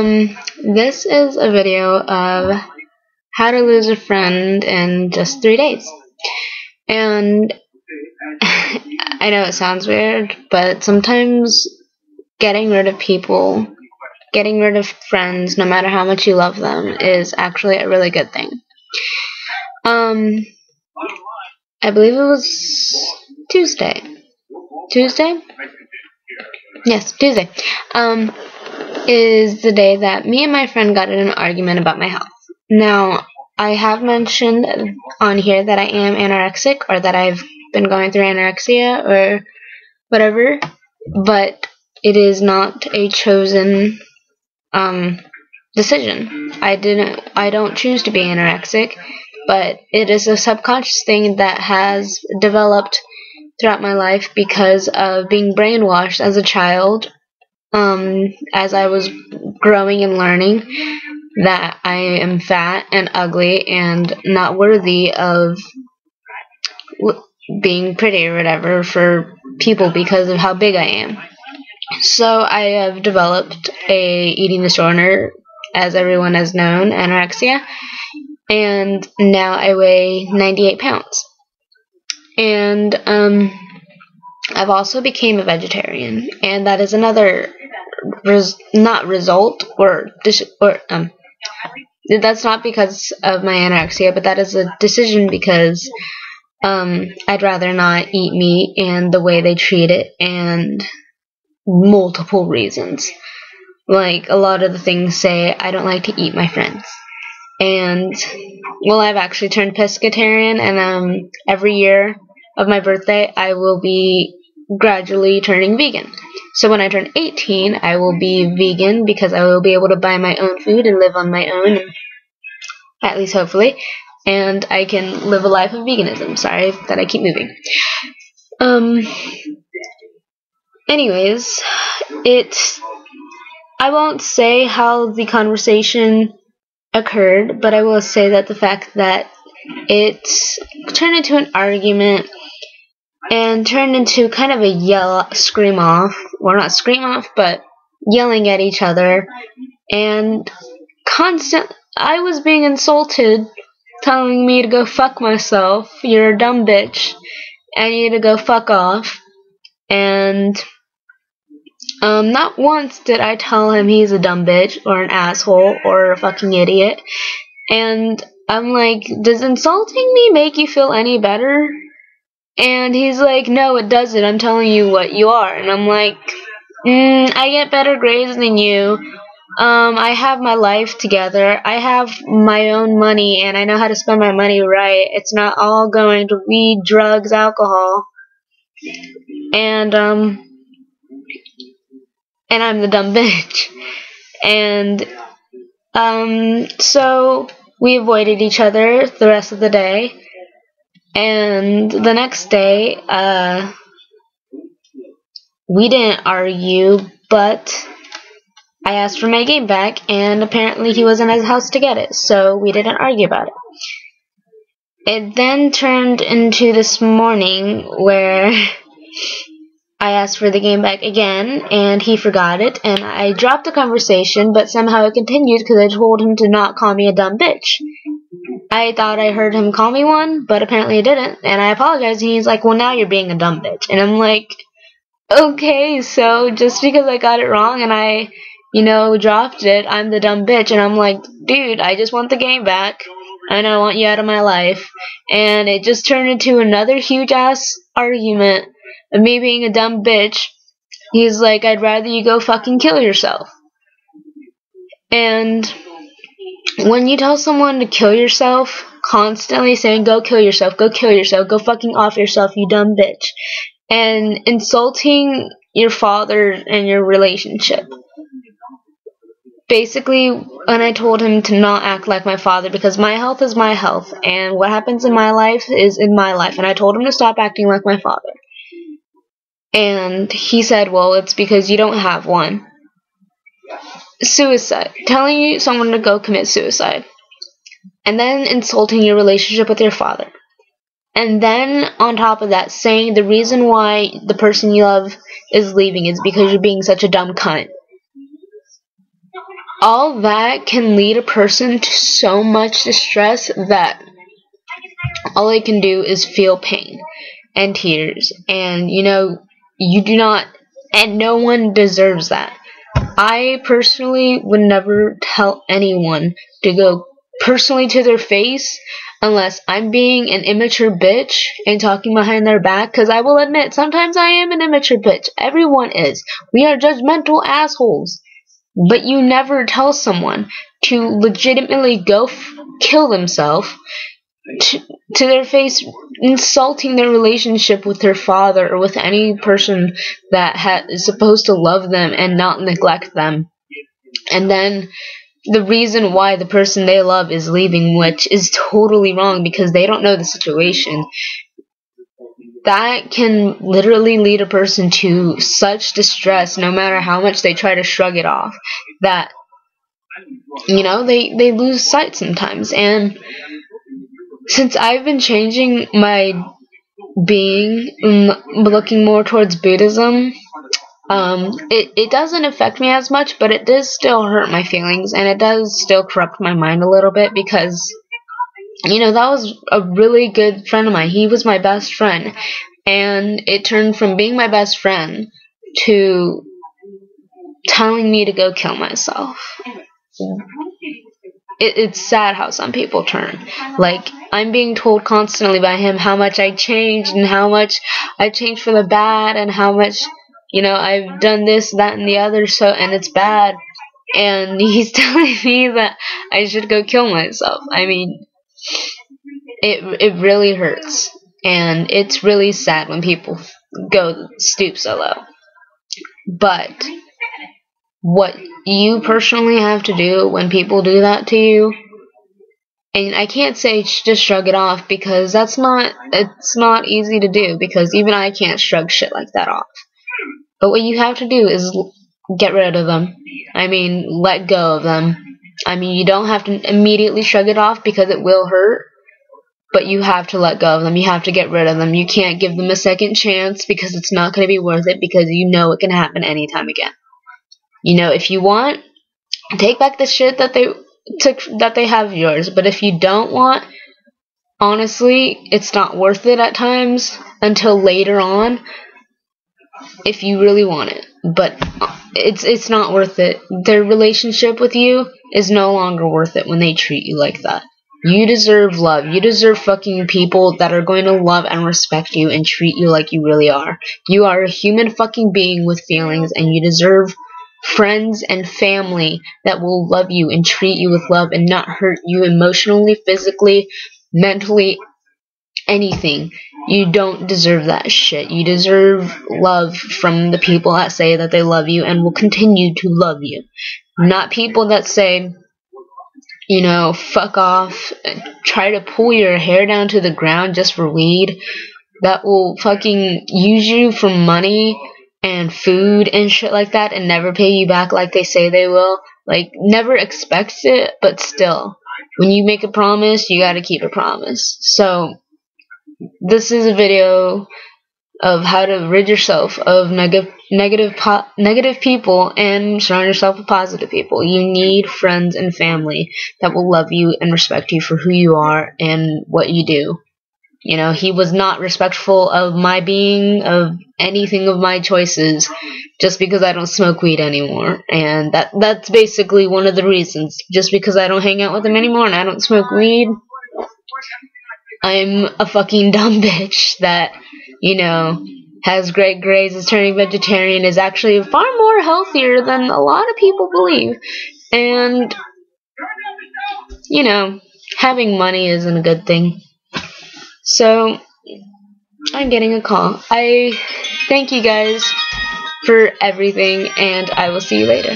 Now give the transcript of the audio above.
This is a video of how to lose a friend in just 3 days. And I know it sounds weird, but sometimes getting rid of people, getting rid of friends, no matter how much you love them, is actually a really good thing. I believe it was Tuesday. Tuesday? Yes, Tuesday. Is the day that me and my friend got in an argument about my health. Now, I have mentioned on here that I am anorexic, or that I've been going through anorexia or whatever, but it is not a chosen decision. I don't choose to be anorexic, but it is a subconscious thing that has developed throughout my life because of being brainwashed as a child, as I was growing and learning that I am fat and ugly and not worthy of being pretty or whatever for people because of how big I am. So I have developed a eating disorder, as everyone has known, anorexia, and now I weigh 98 pounds. And I've also became a vegetarian, and that is another that's not because of my anorexia, but that is a decision because I'd rather not eat meat and the way they treat it, and multiple reasons. Like, a lot of the things say I don't like to eat my friends. And, well, I've actually turned pescatarian, and every year of my birthday I will be gradually turning vegan. So when I turn 18, I will be vegan because I will be able to buy my own food and live on my own, at least hopefully, and I can live a life of veganism. Sorry that I keep moving. Anyways, I won't say how the conversation occurred, but I will say that the fact that it turned into an argument and turned into kind of a scream off, or not scream off, but yelling at each other, and I was being insulted, telling me to go fuck myself, you're a dumb bitch, I need to go fuck off, and not once did I tell him he's a dumb bitch, or an asshole, or a fucking idiot, and I'm like, does insulting me make you feel any better? And he's like, no, it doesn't, I'm telling you what you are. And I'm like, I get better grades than you, I have my life together, I have my own money, and I know how to spend my money right. It's not all going to weed, drugs, alcohol, and I'm the dumb bitch. And so we avoided each other the rest of the day. And the next day, we didn't argue, but I asked for my game back, and apparently he wasn't at his house to get it, so we didn't argue about it. It then turned into this morning where I asked for the game back again, and he forgot it, and I dropped the conversation, but somehow it continued because I told him to not call me a dumb bitch. I thought I heard him call me one, but apparently he didn't, and I apologized, and he's like, well, now you're being a dumb bitch. And I'm like, okay, so just because I got it wrong and I, dropped it, I'm the dumb bitch. And I'm like, dude, I just want the game back, and I want you out of my life. And it just turned into another huge-ass argument of me being a dumb bitch. He's like, I'd rather you go fucking kill yourself. And when you tell someone to kill yourself, constantly saying, go kill yourself, go kill yourself, go fucking off yourself, you dumb bitch, and insulting your father and your relationship. Basically, when I told him to not act like my father, because my health is my health, and what happens in my life is in my life, and I told him to stop acting like my father. And he said, well, it's because you don't have one. Suicide. Telling someone to go commit suicide. And then insulting your relationship with your father. And then, on top of that, saying the reason why the person you love is leaving is because you're being such a dumb cunt. all that can lead a person to so much distress that all they can do is feel pain and tears. And you do not, and no one deserves that. I personally would never tell anyone to go personally to their face unless I'm being an immature bitch and talking behind their back, because I will admit sometimes I am an immature bitch. Everyone is. We are judgmental assholes. But you never tell someone to legitimately go kill themselves to, to their face, insulting their relationship with their father or with any person that is supposed to love them and not neglect them. And then the reason why the person they love is leaving, which is totally wrong because they don't know the situation, that can literally lead a person to such distress, no matter how much they try to shrug it off, that they lose sight sometimes. And since I've been changing my being, looking more towards Buddhism, it doesn't affect me as much, but it does still hurt my feelings, and it does still corrupt my mind a little bit, because that was a really good friend of mine. He was my best friend, and it turned from being my best friend to telling me to go kill myself. It's sad how some people turn. Like, I'm being told constantly by him how much I changed and how much I changed for the bad and how much, I've done this, that, and the other, and it's bad. And he's telling me that I should go kill myself. I mean, it really hurts. And it's really sad when people stoop so low. But what you personally have to do when people do that to you, and I can't say just shrug it off, because it's not easy to do, because even I can't shrug shit like that off. But what you have to do is get rid of them. I mean, let go of them. I mean, you don't have to immediately shrug it off because it will hurt, but you have to let go of them. You have to get rid of them. You can't give them a second chance, because it's not going to be worth it, because it can happen anytime again. If you want, take back the shit that they have of yours. But if you don't want, honestly, it's not worth it at times until later on, if you really want it. But it's not worth it. Their relationship with you is no longer worth it when they treat you like that. You deserve love. You deserve fucking people that are going to love and respect you and treat you like you really are. You are a human fucking being with feelings, and you deserve friends and family that will love you and treat you with love and not hurt you emotionally, physically, mentally, anything. You don't deserve that shit. You deserve love from the people that say that they love you and will continue to love you. Not people that say, fuck off, try to pull your hair down to the ground just for weed, that will fucking use you for money and food and shit like that and never pay you back like they say they will. Like, never expects it, but still, when you make a promise, you gotta keep a promise. So, this is a video of how to rid yourself of negative people and surround yourself with positive people. You need friends and family that will love you and respect you for who you are and what you do. He was not respectful of my being, of anything of my choices, just because I don't smoke weed anymore. And that's basically one of the reasons. Just because I don't hang out with him anymore and I don't smoke weed, I'm a fucking dumb bitch that, has great grades, is turning vegetarian, is actually far more healthier than a lot of people believe. And, having money isn't a good thing. So, I'm getting a call. I thank you guys for everything, and I will see you later.